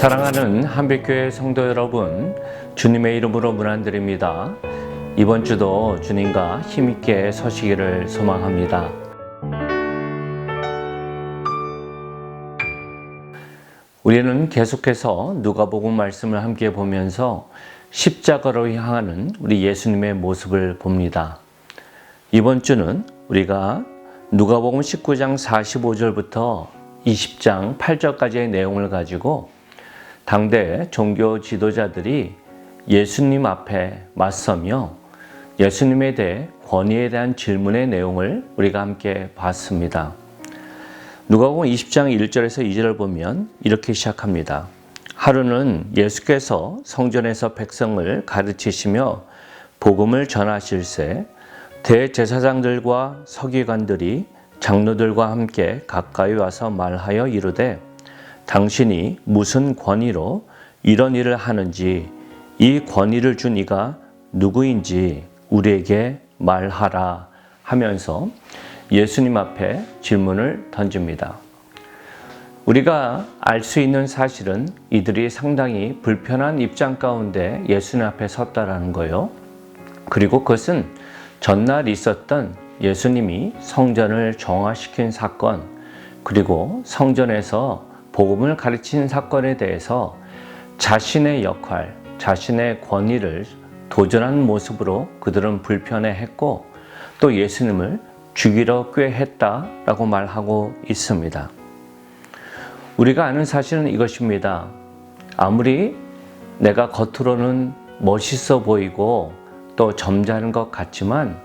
사랑하는 한빛교회 성도 여러분, 주님의 이름으로 문안드립니다. 이번 주도 주님과 힘있게 서시기를 소망합니다. 우리는 계속해서 누가복음 말씀을 함께 보면서 십자가로 향하는 우리 예수님의 모습을 봅니다. 이번 주는 우리가 누가복음 19장 45절부터 20장 8절까지의 내용을 가지고 당대 종교 지도자들이 예수님 앞에 맞서며 예수님에 대해 권위에 대한 질문의 내용을 우리가 함께 봤습니다. 누가복음 20장 1절에서 2절을 보면 이렇게 시작합니다. 하루는 예수께서 성전에서 백성을 가르치시며 복음을 전하실새 대제사장들과 서기관들이 장로들과 함께 가까이 와서 말하여 이르되 당신이 무슨 권위로 이런 일을 하는지 이 권위를 준 이가 누구인지 우리에게 말하라 하면서 예수님 앞에 질문을 던집니다. 우리가 알 수 있는 사실은 이들이 상당히 불편한 입장 가운데 예수님 앞에 섰다라는 거예요. 그리고 그것은 전날 있었던 예수님이 성전을 정화시킨 사건, 그리고 성전에서 복음을 가르친 사건에 대해서 자신의 역할, 자신의 권위를 도전한 모습으로 그들은 불편해했고 또 예수님을 죽이려 꾀했다라고 말하고 있습니다. 우리가 아는 사실은 이것입니다. 아무리 내가 겉으로는 멋있어 보이고 또 점잖은 것 같지만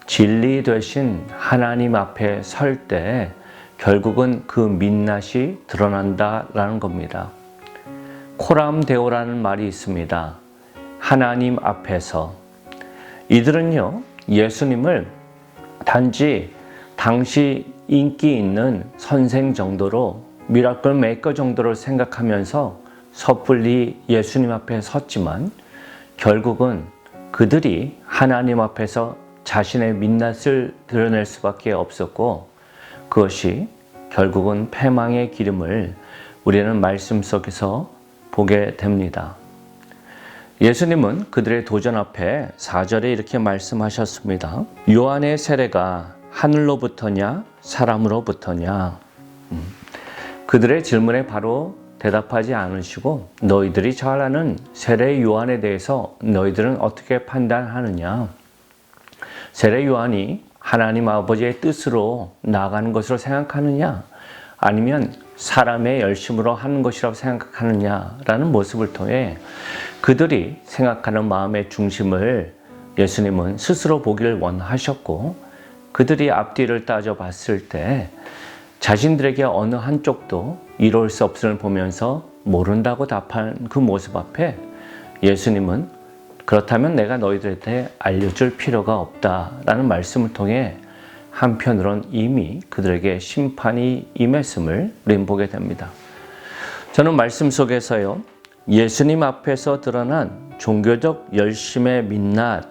진리 되신 하나님 앞에 설 때 결국은 그 민낯이 드러난다라는 겁니다. 코람데오라는 말이 있습니다. 하나님 앞에서. 이들은요, 예수님을 단지 당시 인기 있는 선생 정도로 미라클 메이커 정도로 생각하면서 섣불리 예수님 앞에 섰지만 결국은 그들이 하나님 앞에서 자신의 민낯을 드러낼 수밖에 없었고 그것이 결국은 패망의 기름을 우리는 말씀 속에서 보게 됩니다. 예수님은 그들의 도전 앞에 4절에 이렇게 말씀하셨습니다. 요한의 세례가 하늘로부터냐 사람으로부터냐. 그들의 질문에 바로 대답하지 않으시고 너희들이 잘 아는 세례 요한에 대해서 너희들은 어떻게 판단하느냐. 세례 요한이 하나님 아버지의 뜻으로 나아가는 것으로 생각하느냐 아니면 사람의 열심으로 하는 것이라고 생각하느냐라는 모습을 통해 그들이 생각하는 마음의 중심을 예수님은 스스로 보기를 원하셨고 그들이 앞뒤를 따져봤을 때 자신들에게 어느 한쪽도 이룰 수 없음을 보면서 모른다고 답한 그 모습 앞에 예수님은 그렇다면 내가 너희들한테 알려줄 필요가 없다라는 말씀을 통해 한편으론 이미 그들에게 심판이 임했음을 우리는 보게 됩니다. 저는 말씀 속에서요, 예수님 앞에서 드러난 종교적 열심의 민낯,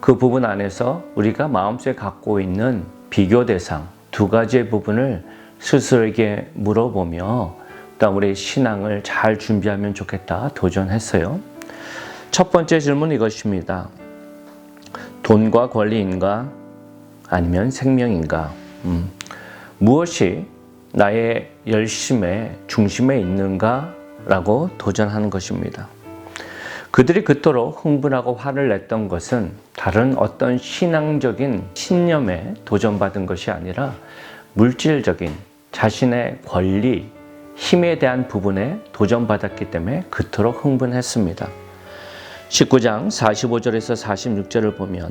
그 부분 안에서 우리가 마음속에 갖고 있는 비교 대상 두 가지의 부분을 스스로에게 물어보며 또 우리 신앙을 잘 준비하면 좋겠다 도전했어요. 첫 번째 질문은 이것입니다. 돈과 권리인가? 아니면 생명인가? 무엇이 나의 열심의 중심에 있는가? 라고 도전하는 것입니다. 그들이 그토록 흥분하고 화를 냈던 것은 다른 어떤 신앙적인 신념에 도전받은 것이 아니라 물질적인 자신의 권리, 힘에 대한 부분에 도전받았기 때문에 그토록 흥분했습니다. 19장 45절에서 46절을 보면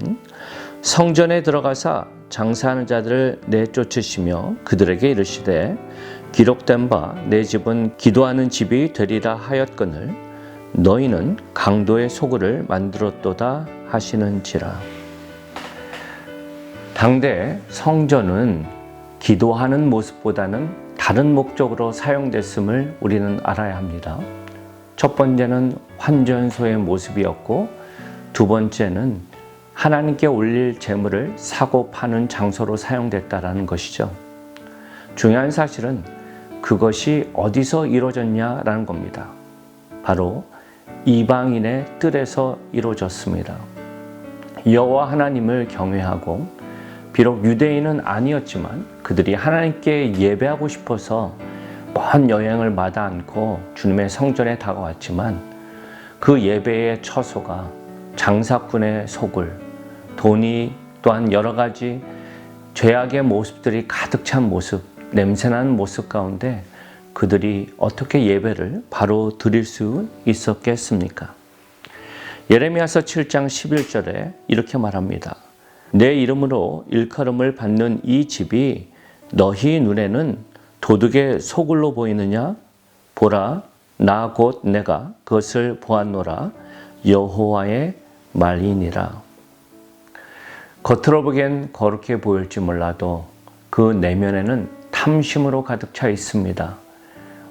성전에 들어가사 장사하는 자들을 내쫓으시며 그들에게 이르시되 기록된 바 내 집은 기도하는 집이 되리라 하였거늘 너희는 강도의 소굴을 만들었도다 하시는지라. 당대 성전은 기도하는 모습보다는 다른 목적으로 사용됐음을 우리는 알아야 합니다. 첫 번째는 환전소의 모습이었고 두 번째는 하나님께 올릴 제물을 사고 파는 장소로 사용됐다라는 것이죠. 중요한 사실은 그것이 어디서 이루어졌냐라는 겁니다. 바로 이방인의 뜰에서 이루어졌습니다. 여호와 하나님을 경외하고 비록 유대인은 아니었지만 그들이 하나님께 예배하고 싶어서 먼 여행을 마다 않고 주님의 성전에 다가왔지만 그 예배의 처소가 장사꾼의 소굴, 돈이 또한 여러 가지 죄악의 모습들이 가득 찬 모습, 냄새나는 모습 가운데 그들이 어떻게 예배를 바로 드릴 수 있었겠습니까? 예레미야서 7장 11절에 이렇게 말합니다. 내 이름으로 일컬음을 받는 이 집이 너희 눈에는 도둑의 소굴로 보이느냐? 보라, 나 곧 내가 그것을 보았노라. 여호와의 말이니라. 겉으로 보기엔 거룩해 보일지 몰라도 그 내면에는 탐심으로 가득 차 있습니다.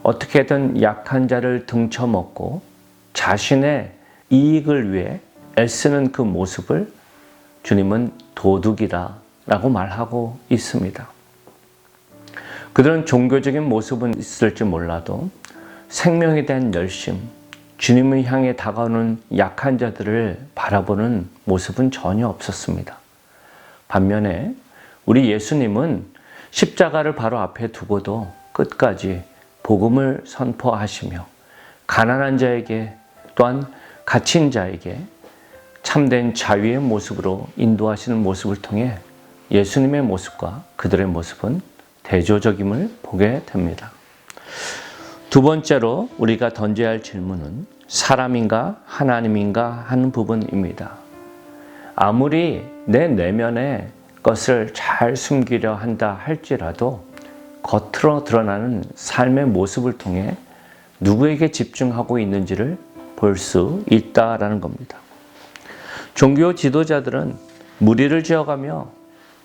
어떻게든 약한 자를 등쳐먹고 자신의 이익을 위해 애쓰는 그 모습을 주님은 도둑이라고 말하고 있습니다. 그들은 종교적인 모습은 있을지 몰라도 생명에 대한 열심, 주님을 향해 다가오는 약한 자들을 바라보는 모습은 전혀 없었습니다. 반면에 우리 예수님은 십자가를 바로 앞에 두고도 끝까지 복음을 선포하시며 가난한 자에게 또한 갇힌 자에게 참된 자유의 모습으로 인도하시는 모습을 통해 예수님의 모습과 그들의 모습은 대조적임을 보게 됩니다. 두 번째로 우리가 던져야 할 질문은 사람인가 하나님인가 하는 부분입니다. 아무리 내 내면의 것을 잘 숨기려 한다 할지라도 겉으로 드러나는 삶의 모습을 통해 누구에게 집중하고 있는지를 볼 수 있다라는 겁니다. 종교 지도자들은 무리를 지어가며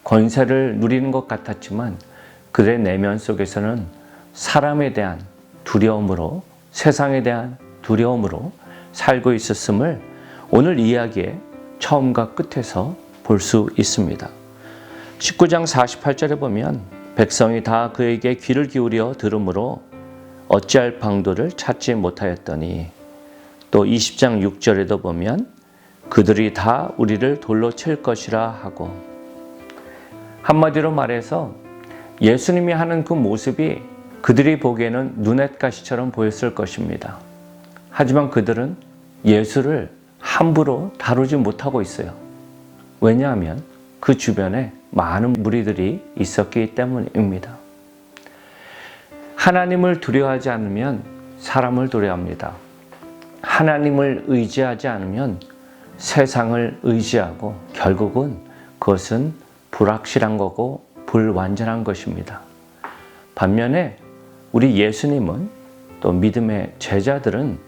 권세를 누리는 것 같았지만 그들의 내면 속에서는 사람에 대한 두려움으로, 세상에 대한 두려움으로 살고 있었음을 오늘 이야기의 처음과 끝에서 볼 수 있습니다. 19장 48절에 보면 백성이 다 그에게 귀를 기울여 들으므로 어찌할 방도를 찾지 못하였더니, 또 20장 6절에도 보면 그들이 다 우리를 돌로 칠 것이라 하고, 한마디로 말해서 예수님이 하는 그 모습이 그들이 보기에는 눈엣가시처럼 보였을 것입니다. 하지만 그들은 예수를 함부로 다루지 못하고 있어요. 왜냐하면 그 주변에 많은 무리들이 있었기 때문입니다. 하나님을 두려워하지 않으면 사람을 두려워합니다. 하나님을 의지하지 않으면 세상을 의지하고 결국은 그것은 불확실한 거고 불완전한 것입니다. 반면에 우리 예수님은 또 믿음의 제자들은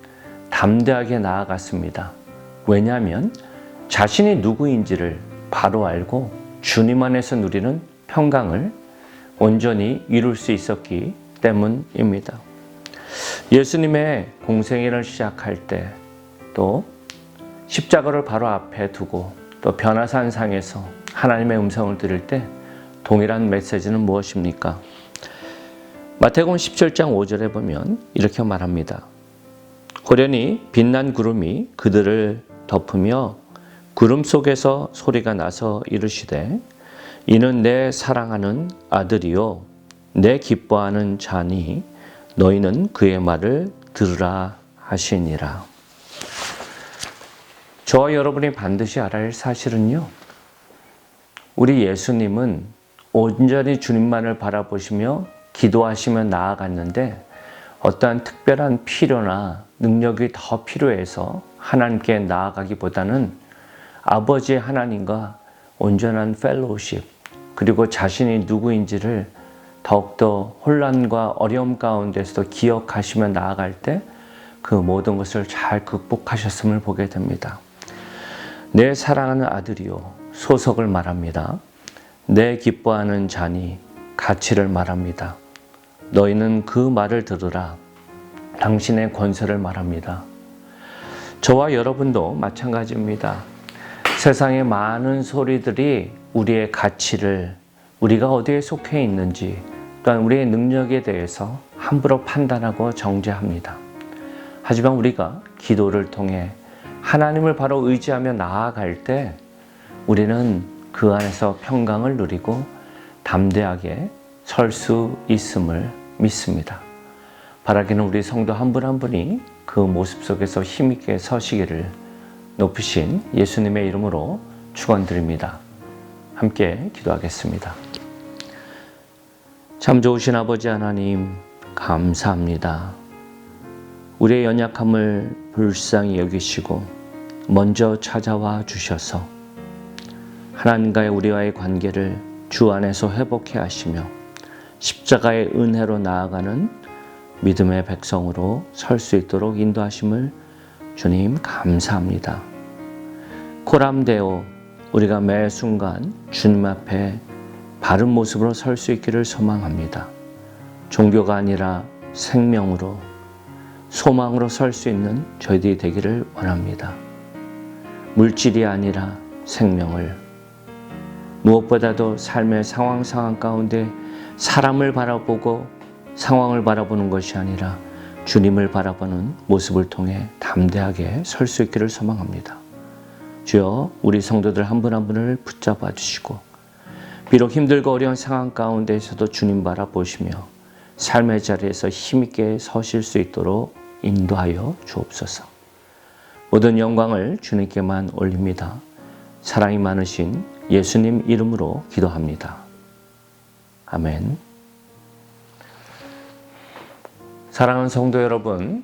담대하게 나아갔습니다. 왜냐하면 자신이 누구인지를 바로 알고 주님 안에서 누리는 평강을 온전히 이룰 수 있었기 때문입니다. 예수님의 공생애를 시작할 때 또 십자가를 바로 앞에 두고 또 변화산상에서 하나님의 음성을 들을 때 동일한 메시지는 무엇입니까? 마태복음 17장 5절에 보면 이렇게 말합니다. 호련히 빛난 구름이 그들을 덮으며 구름 속에서 소리가 나서 이르시되 이는 내 사랑하는 아들이요 내 기뻐하는 자니 너희는 그의 말을 들으라 하시니라. 저와 여러분이 반드시 알아야 할 사실은요, 우리 예수님은 온전히 주님만을 바라보시며 기도하시며 나아갔는데 어떠한 특별한 필요나 능력이 더 필요해서 하나님께 나아가기보다는 아버지의 하나님과 온전한 펠로우십, 그리고 자신이 누구인지를 더욱더 혼란과 어려움 가운데서도 기억하시며 나아갈 때 그 모든 것을 잘 극복하셨음을 보게 됩니다. 내 사랑하는 아들이요, 소속을 말합니다. 내 기뻐하는 자니, 가치를 말합니다. 너희는 그 말을 들으라. 당신의 권세를 말합니다. 저와 여러분도 마찬가지입니다. 세상의 많은 소리들이 우리의 가치를, 우리가 어디에 속해 있는지, 또한 우리의 능력에 대해서 함부로 판단하고 정죄합니다. 하지만 우리가 기도를 통해 하나님을 바로 의지하며 나아갈 때 우리는 그 안에서 평강을 누리고 담대하게 설 수 있음을 믿습니다. 바라기는 우리 성도 한 분 한 분이 그 모습 속에서 힘있게 서시기를 높으신 예수님의 이름으로 축원드립니다. 함께 기도하겠습니다. 참 좋으신 아버지 하나님, 감사합니다. 우리의 연약함을 불쌍히 여기시고 먼저 찾아와 주셔서 하나님과의 우리와의 관계를 주 안에서 회복해 하시며 십자가의 은혜로 나아가는 믿음의 백성으로 설 수 있도록 인도하심을 주님 감사합니다. 코람데오, 우리가 매 순간 주님 앞에 바른 모습으로 설 수 있기를 소망합니다. 종교가 아니라 생명으로, 소망으로 설 수 있는 저희들이 되기를 원합니다. 물질이 아니라 생명을, 무엇보다도 삶의 상황 가운데 사람을 바라보고 상황을 바라보는 것이 아니라 주님을 바라보는 모습을 통해 담대하게 설 수 있기를 소망합니다. 주여, 우리 성도들 한 분 한 분을 붙잡아 주시고 비록 힘들고 어려운 상황 가운데에서도 주님 바라보시며 삶의 자리에서 힘있게 서실 수 있도록 인도하여 주옵소서. 모든 영광을 주님께만 올립니다. 사랑이 많으신 예수님 이름으로 기도합니다. 아멘. 사랑하는 성도 여러분,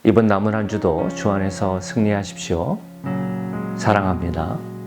이번 남은 한 주도 주 안에서 승리하십시오. 사랑합니다.